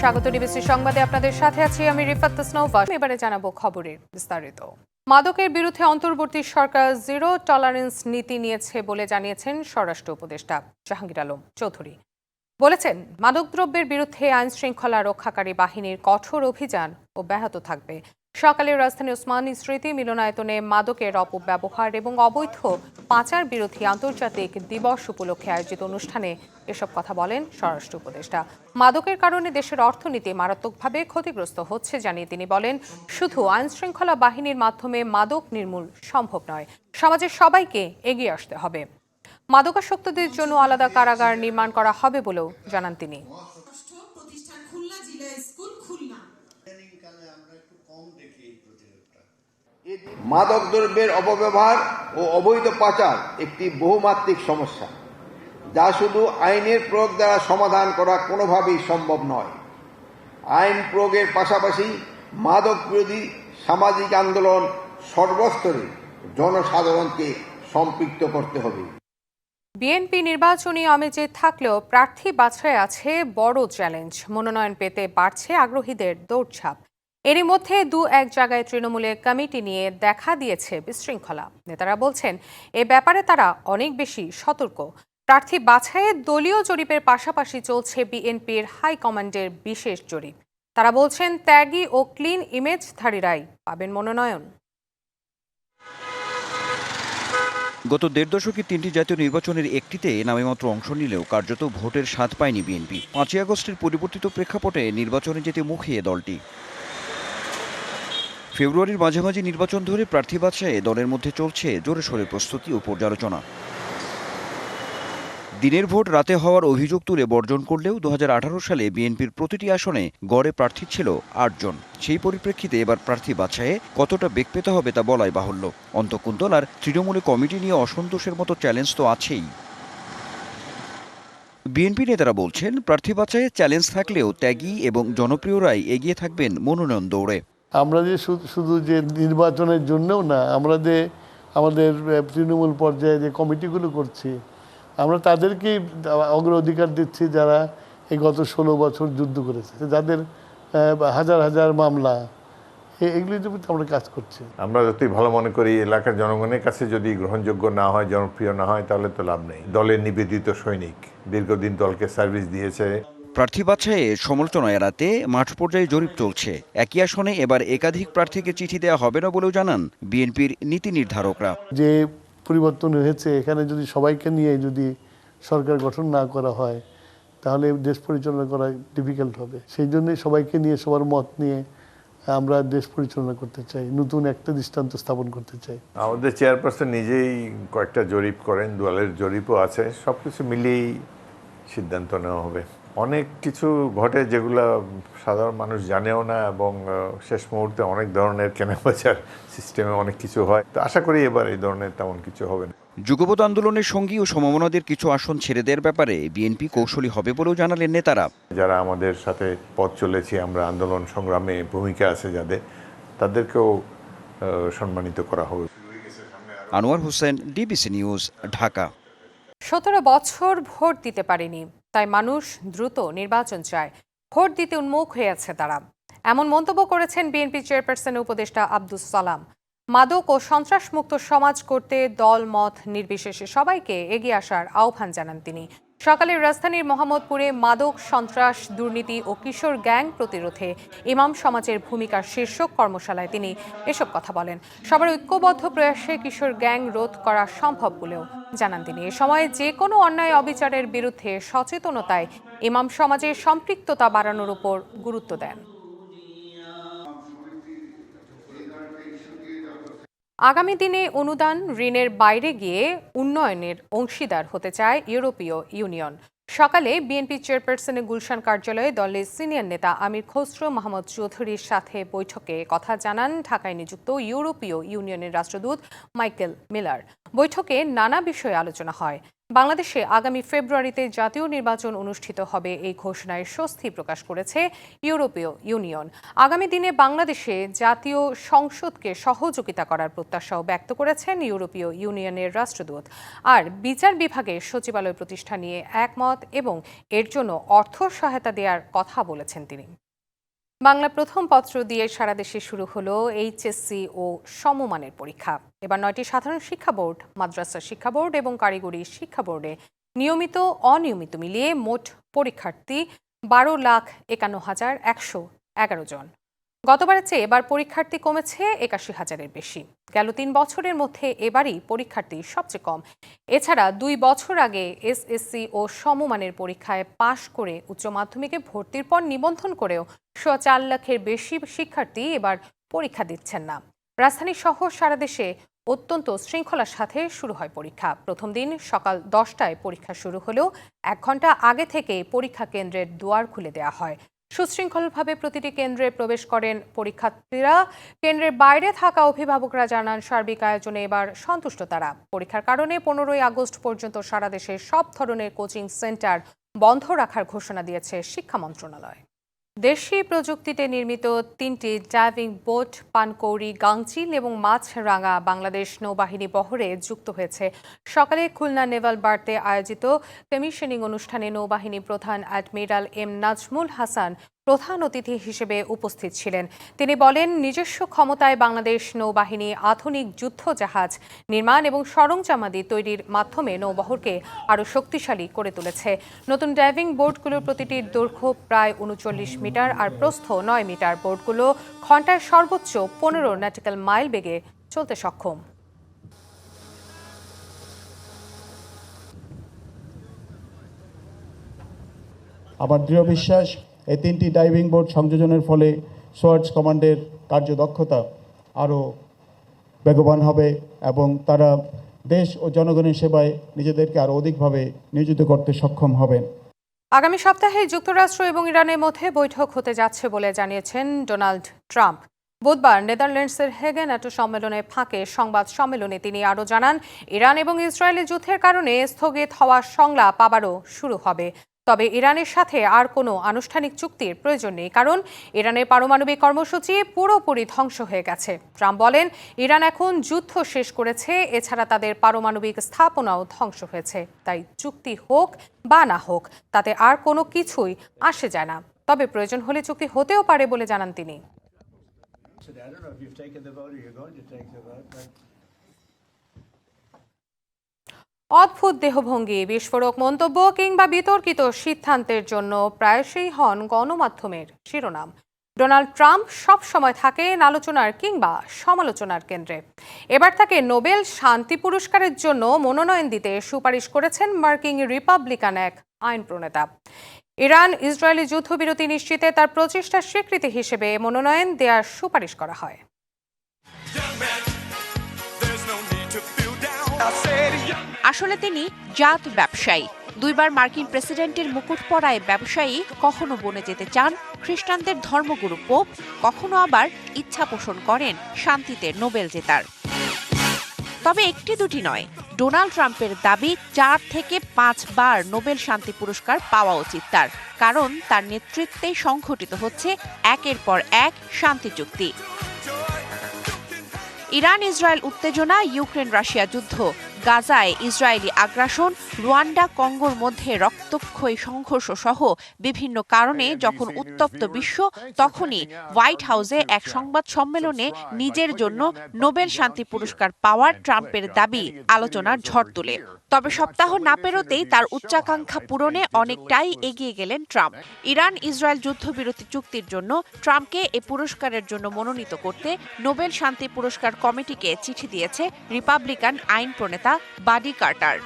স্বাগত ডিবিসি সংবাদে আপনাদের সাথে আছি আমি রিফাত তাসনৌফা। এবারে জানাবো খবরের বিস্তারিত। মাদকের বিরুদ্ধে অন্তর্বর্তী সরকার জিরো টলারেন্স নীতি নিয়েছে বলে জানিয়েছেন স্বরাষ্ট্র উপদেষ্টা জাহাঙ্গীর আলম চৌধুরী। বলেছেন, মাদকদ্রব্যের বিরুদ্ধে আইন শৃঙ্খলা রক্ষাকারী বাহিনীর কঠোর অভিযান অব্যাহত থাকবে। সকালে রাজধানী ওসমানী স্মৃতি মিলনায়তনে মাদকের অপব্যবহার এবং অবৈধ পাচার বিরোধী আন্তর্জাতিক দিবস উপলক্ষে আয়োজিত অনুষ্ঠানে এসব কথা বলেন স্বরাষ্ট্র উপদেষ্টা। মাদকের কারণে দেশের অর্থনীতি মারাত্মকভাবে ক্ষতিগ্রস্ত হচ্ছে জানিয়ে তিনি বলেন, শুধু আইন শৃঙ্খলা বাহিনীর মাধ্যমে মাদক নির্মূল সম্ভব নয়, সমাজের সবাইকে এগিয়ে আসতে হবে। মাদকাসক্তদের জন্য আলাদা কারাগার নির্মাণ করা হবে বলেও জানান তিনি। মাদক দ্রব্যের অপব্যবহার ও অবৈধ পাচার একটি বহুমাত্রিক সমস্যা, যা শুধু আইনের প্রয়োগ দ্বারা সমাধান করা কোনোভাবেই সম্ভব নয়। আইন প্রয়োগের পাশাপাশি মাদক বিরোধী সামাজিক আন্দোলন সর্বস্তরে জনসাধারণকে সম্পৃক্ত করতে হবে। বিএনপি নির্বাচনী আমেজে থাকলেও প্রার্থী বাছাই আছে বড় চ্যালেঞ্জ। মনোনয়ন পেতে বাড়ছে আগ্রহীদের দৌড়ঝাঁপ। এরই মধ্যে এক জায়গায় তৃণমূলের কমিটি নিয়ে দেখা দিয়েছে বিশৃঙ্খলা। নেতারা বলছেন, এ ব্যাপারে তারা অনেক বেশি সতর্ক। প্রার্থী বাছাইয়ে দলীয় জরিপের পাশাপাশি চলছে বিএনপির হাইকমান্ডের বিশেষ জরিপ। তারা বলছেন, ত্যাগী ও ক্লিন ইমেজধারীরাই পাবেন মনোনয়ন। গত দেড় দশকে তিনটি জাতীয় নির্বাচনের একটিতে নামেমাত্র অংশ নিলেও কার্যত ভোটের স্বাদ পায়নি বিএনপি। 5ই আগস্টের পরিবর্তিত প্রেক্ষাপটে নির্বাচনে যেতে মুখিয়ে দলটি। ফেব্রুয়ারির মাঝামাঝি নির্বাচন ধরে প্রার্থী বাছাইয়ে দলের মধ্যে চলছে জোরে সোরে প্রস্তুতি ও পর্যালোচনা। দিনের ভোট রাতে হওয়ার অভিযোগ তুলে বর্জন করলেও 2018 সালে বিএনপির প্রতিটি আসনে গড়ে প্রার্থী ছিল 8 জন। সেই পরিপ্রেক্ষিতে এবার প্রার্থী বাছাইয়ে কতটা বেগ পেতে হবে তা বলাই বাহুল্য। অন্তকুন্তল আর তৃণমূলে কমিটি নিয়ে অসন্তোষের মতো চ্যালেঞ্জ তো আছেই। বিএনপি নেতারা বলছেন, প্রার্থী বাছাইয়ে চ্যালেঞ্জ থাকলেও ত্যাগী এবং জনপ্রিয়রাই এগিয়ে থাকবেন মনোনয়ন দৌড়ে। আমরা যে শুধু যে নির্বাচনের জন্যও না, আমরা যে আমাদের তৃণমূল পর্যায়ে যে কমিটিগুলো করছি, আমরা তাদেরকেই অগ্রাধিকার দিচ্ছি যারা এই গত 16 বছর যুদ্ধ করেছে, যাদের হাজার হাজার মামলা, এগুলির প্রতি আমরা কাজ করছি। আমরা যতই ভালো মনে করি, এলাকার জনগণের কাছে যদি গ্রহণযোগ্য না হয়, জনপ্রিয় না হয়, তাহলে তো লাভ নেই। দলের নিবেদিত সৈনিক, দীর্ঘদিন দলকে সার্ভিস দিয়েছে। প্রার্থী বাছাইয়ে সমালোচনা এড়াতে মাঠ পর্যায়ে জরিপ চলছে। একই আসনে এবার একাধিক প্রার্থীকে চিঠি দেওয়া হবে না বলেও জানান বিএনপির নীতি নির্ধারকরা। যে পরিবর্তন হয়েছে, এখানে যদি সবাইকে নিয়ে যদি সরকার গঠন না করা হয়, তাহলে দেশ পরিচালনা করা ডিফিকাল্ট হবে। সেই জন্যই সবাইকে নিয়ে, সবার মত নিয়ে আমরা দেশ পরিচালনা করতে চাই, নতুন একটা দৃষ্টান্ত স্থাপন করতে চাই। আমাদের চেয়ারপারসন নিজেই কয়েকটা জরিপ করেন, দলের জরিপও আছে। সবকিছু মিলিয়েই সিদ্ধান্ত নেওয়া হবে। অনেক কিছু ঘটে যেগুলো সাধারণ মানুষ জানেও না, এবং শেষ মুহূর্তে অনেক ধরনের কেনাবেচার সিস্টেমে অনেক কিছু হয়। তো আশা করি এবার এই ধরনের তেমন কিছু হবে না। যুগপৎ আন্দোলনের সঙ্গী ও সমমনাদের কিছু আসন ছেড়ে দেওয়ার ব্যাপারে বিএনপি কৌশলী হবে বলেও জানালেন নেতারা। যারা আমাদের সাথে পথ চলেছি, আমরা আন্দোলন সংগ্রামে ভূমিকা আছে যাদের, তাদেরকেও সম্মানিত করা হবে। Anwar Hossain, DBC news, Dhaka. 17 বছর ভোট দিতে পারেনি, তাই মানুষ দ্রুত নির্বাচন চায়। ভোট দিতে উন্মুখ হয়ে আছে তারা, এমন মন্তব্য করেছেন বিএনপি চেয়ারপারসন উপদেষ্টা আব্দুস সালাম। মাদক ও সন্ত্রাসমুক্ত সমাজ করতে দল মত নির্বিশেষে সবাইকে এগিয়ে আসার আহ্বান জানান তিনি। সকালে রাজধানীর মোহাম্মদপুরে মাদক, সন্ত্রাস, দুর্নীতি ও কিশোর গ্যাং প্রতিরোধে ইমাম সমাজের ভূমিকার শীর্ষক কর্মশালায় তিনি এসব কথা বলেন। সবার ঐক্যবদ্ধ প্রয়াসে কিশোর গ্যাং রোধ করা সম্ভব বলেও জানান তিনি। এ সময় যে কোনো অন্যায় অবিচারের বিরুদ্ধে সচেতনতায় ইমাম সমাজের সম্পৃক্ততা বাড়ানোর উপর গুরুত্ব দেন। আগামী দিনে অনুদান ঋণের বাইরে গিয়ে উন্নয়নের অংশীদার হতে চায় ইউরোপীয় ইউনিয়ন। সকালে বিএনপি চেয়ারপারসনের গুলশান কার্যালয়ে দলের সিনিয়র নেতা আমির খসরু মাহমুদ চৌধুরীর সাথে বৈঠকে কথা জানান ঢাকায় নিযুক্ত ইউরোপীয় ইউনিয়নের রাষ্ট্রদূত মাইকেল মিলার। বৈঠকে নানা বিষয়ে আলোচনা হয়। বাংলাদেশে আগামী ফেব্রুয়ারিতে জাতীয় নির্বাচন অনুষ্ঠিত হবে এই ঘোষণায় স্বস্তি প্রকাশ করেছে ইউরোপীয় ইউনিয়ন। আগামী দিনে বাংলাদেশে জাতীয় সংসদকে সহযোগিতা করার প্রত্যাশাও ব্যক্ত করেছেন ইউরোপীয় ইউনিয়নের রাষ্ট্রদূত। আর বিচার বিভাগে সচিবালয় প্রতিষ্ঠা নিয়ে একমত এবং এর জন্য অর্থ সহায়তা দেওয়ার কথা বলেছেন তিনি। বাংলা প্রথম পত্র দিয়ে সারা দেশে শুরু হলো এইচএসসি ও সমমানের পরীক্ষা। এবার 9টি সাধারণ শিক্ষা বোর্ড, মাদ্রাসা শিক্ষা বোর্ড এবং কারিগরি শিক্ষা বোর্ডে নিয়মিত অনিয়মিত মিলিয়ে মোট পরীক্ষার্থী 12,51,111 জন। গতবারের চেয়ে এবার পরীক্ষার্থী কমেছে 81,000-এর বেশি। গেল 3 বছরের মধ্যে এবারই পরীক্ষার্থী সবচেয়ে কম। এছাড়া 2 বছর আগে এসএসসি ও সমমানের পরীক্ষায় পাশ করে উচ্চ মাধ্যমিকে ভর্তির পর নিবন্ধন করেও 4 লাখের বেশি শিক্ষার্থী এবার পরীক্ষা দিচ্ছেন না। রাজধানী সহ সারা দেশে অত্যন্ত শৃঙ্খলার সাথে শুরু হয় পরীক্ষা। প্রথম দিন সকাল 10টায় পরীক্ষা শুরু হলেও 1 ঘন্টা আগে থেকে পরীক্ষা কেন্দ্রের দুয়ার খুলে দেওয়া হয়। সুশৃঙ্খলভাবে প্রতিটি কেন্দ্রে প্রবেশ করেন পরীক্ষার্থীরা। কেন্দ্রের বাইরে থাকা অভিভাবকরা জানান, সার্বিক আয়োজনে এবার সন্তুষ্ট তারা। পরীক্ষার কারণে 15ই আগস্ট পর্যন্ত সারা দেশে সব ধরনের কোচিং সেন্টার বন্ধ রাখার ঘোষণা দিয়েছে শিক্ষা মন্ত্রণালয়। দেশি প্রযুক্তিতে নির্মিত 3টি ডাইভিং বোট পানকৌড়ি, গাংচিল এবং মাছরাঙা বাংলাদেশ নৌবাহিনী বহরে যুক্ত হয়েছে। সকালে খুলনা নেভাল বার্তে আয়োজিত কমিশনিং অনুষ্ঠানে নৌবাহিনী প্রধান অ্যাডমিরাল এম নাজমুল হাসান প্রধান অতিথি হিসেবে উপস্থিত ছিলেন। তিনি বলেন, নিজস্ব ক্ষমতায় বাংলাদেশ নৌবাহিনী আধুনিক যুদ্ধ জাহাজ নির্মাণ এবং সরঞ্জামাদি তৈরির মাধ্যমে নৌবহরকে আরও শক্তিশালী করে তুলেছে। নতুন ডাইভিং বোটগুলোর প্রতিটির দৈর্ঘ্য প্রায় 39 মিটার আর প্রস্থ 9 মিটার। বোটগুলো ঘন্টায় সর্বোচ্চ 15 নটিক্যাল মাইল বেগে চলতে সক্ষম। আমার দৃঢ় বিশ্বাস, এই 3টি ডাইভিং বোট সংযোজনের ফলে সোয়ার্ডস কমান্ডের কার্যদক্ষতা আরও বেগবান হবে এবং তারা দেশ ও জনগণের সেবায় নিজেদেরকে আরও অধিকভাবে নিয়োজিত করতে সক্ষম হবেন। আগামী সপ্তাহে যুক্তরাষ্ট্র এবং ইরানের মধ্যে বৈঠক হতে যাচ্ছে বলে জানিয়েছেন ডোনাল্ড ট্রাম্প। বুধবার নেদারল্যান্ডসের হেগে ন্যাটো সম্মেলনের ফাঁকে সংবাদ সম্মেলনে তিনি আরও জানান, ইরান এবং ইসরায়েলের যুদ্ধের কারণে স্থগিত হওয়া সংলাপ আবারও শুরু হবে। তবে ইরানের সাথে আর কোনো আনুষ্ঠানিক চুক্তির প্রয়োজন নেই, কারণ ইরানের পারমাণবিক কর্মসূচি পুরোপুরি ধ্বংস হয়ে গেছে। ট্রাম্প বলেন, ইরান এখন যুদ্ধ শেষ করেছে, এছাড়া তাদের পারমাণবিক স্থাপনাও ধ্বংস হয়েছে। তাই চুক্তি হোক বা না হোক, তাতে আর কোনো কিছুই আসে যায় না। তবে প্রয়োজন হলে চুক্তি হতেও পারে বলে জানান তিনি। অদ্ভুত দেহভঙ্গি, বিস্ফোরক মন্তব্য কিংবা বিতর্কিত সিদ্ধান্তের জন্য প্রায়শই হন গণমাধ্যমের শিরোনাম। ডোনাল্ড ট্রাম্প সব সময় থাকেন আলোচনার কিংবা সমালোচনার কেন্দ্রে। এবার তাকে নোবেল শান্তি পুরস্কারের জন্য মনোনয়ন দিতে সুপারিশ করেছেন মার্কিন রিপাবলিকান এক আইন প্রণেতা। ইরান ইসরায়েলি যুদ্ধবিরতি নিশ্চিতে তার প্রচেষ্টার স্বীকৃতি হিসেবে মনোনয়ন দেওয়ার সুপারিশ করা হয়। আসলে তিনি জাত ব্যবসায়ী। 2 বার মার্কিন প্রেসিডেন্টের মুকুট পরায় ব্যবসায়ী কখনো বনে যেতে চান খ্রিস্টানদের ধর্মগুরু পোপ, কখনো আবার ইচ্ছা পোষণ করেন শান্তিতে নোবেল জেতার। তবে একটি দুটি নয়, ডোনাল্ড ট্রাম্পের দাবি 4 থেকে 5 বার নোবেল শান্তি পুরস্কার পাওয়া উচিত তার, কারণ তার নেতৃত্বেই সংঘটিত হচ্ছে একের পর এক শান্তি চুক্তি। ইরান ইসরায়েল উত্তেজনা, ইউক্রেন রাশিয়া যুদ্ধ, গাজায় ইসরায়েলি আগ্রাসন, রুয়ান্ডা কঙ্গোর মধ্যে রক্তক্ষয়ী সংঘর্ষ সহ বিভিন্ন কারণে যখন উত্তপ্ত বিশ্ব, তখনই হোয়াইট হাউসে এক সংবাদ সম্মেলনে নিজের জন্য নোবেল শান্তি পুরস্কার পাওয়ার ট্রাম্পের দাবি আলোচনার ঝড় তোলে। তবে সপ্তাহ না পেরোতেই তার উচ্চাকাঙ্ক্ষা পূরণে অনেকটাই এগিয়ে গেলেন ট্রাম্প। ইরান ইসরায়েল যুদ্ধবিরতি চুক্তির জন্য ট্রাম্পকে এ পুরস্কারের জন্য মনোনীত করতে নোবেল শান্তি পুরস্কার কমিটিকে চিঠি দিয়েছে রিপাবলিকান আইন প্রণেতা বাডি কার্টার।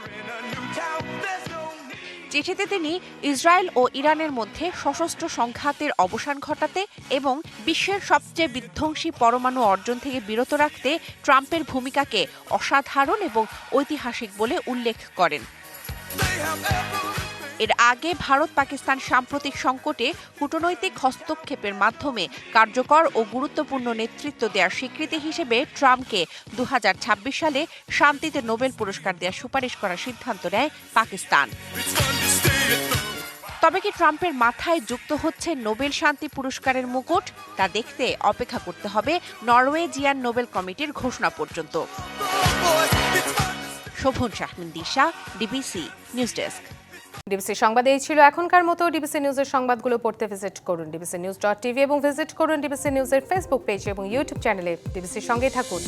চিঠিতে তিনি ইসরায়েল ও ইরানের মধ্যে সশস্ত্র সংঘাতের অবসান ঘটাতে এবং বিশ্বের সবচেয়ে বিধ্বংসী পরমাণু অর্জন থেকে বিরত রাখতে ট্রাম্পের ভূমিকাকে অসাধারণ এবং ঐতিহাসিক বলে উল্লেখ করেন। এর আগে ভারত পাকিস্তান সাম্প্রতিক সংকটে কূটনৈতিক হস্তক্ষেপের মাধ্যমে কার্যকর ও গুরুত্বপূর্ণ নেতৃত্ব দেওয়ার স্বীকৃতি হিসেবে ট্রাম্পকে 2026 সালে শান্তিতে নোবেল পুরস্কার দেওয়ার সুপারিশ করার সিদ্ধান্ত নেয় পাকিস্তান। তবে কি ট্রাম্পের মাথায় যুক্ত হচ্ছে নোবেল শান্তি পুরস্কারের মুকুট? তা দেখতে অপেক্ষা করতে হবে নরওয়েজিয়ান নোবেল কমিটির ঘোষণা পর্যন্ত। শোভন শাহমিন দিশা, ডিবিসি নিউজ ডেস্ক। ডিবিসি সংবাদ এই ছিল এখনকার মতো। ডিবিসি নিউজের সংবাদগুলো পড়তে ভিজিট করুন dbcnews.tv এবং ভিজিট করুন ডিবিসি নিউজের ফেসবুক পেজ এবং ইউটিউব চ্যানেলে। ডিবিসির সঙ্গেই থাকুন।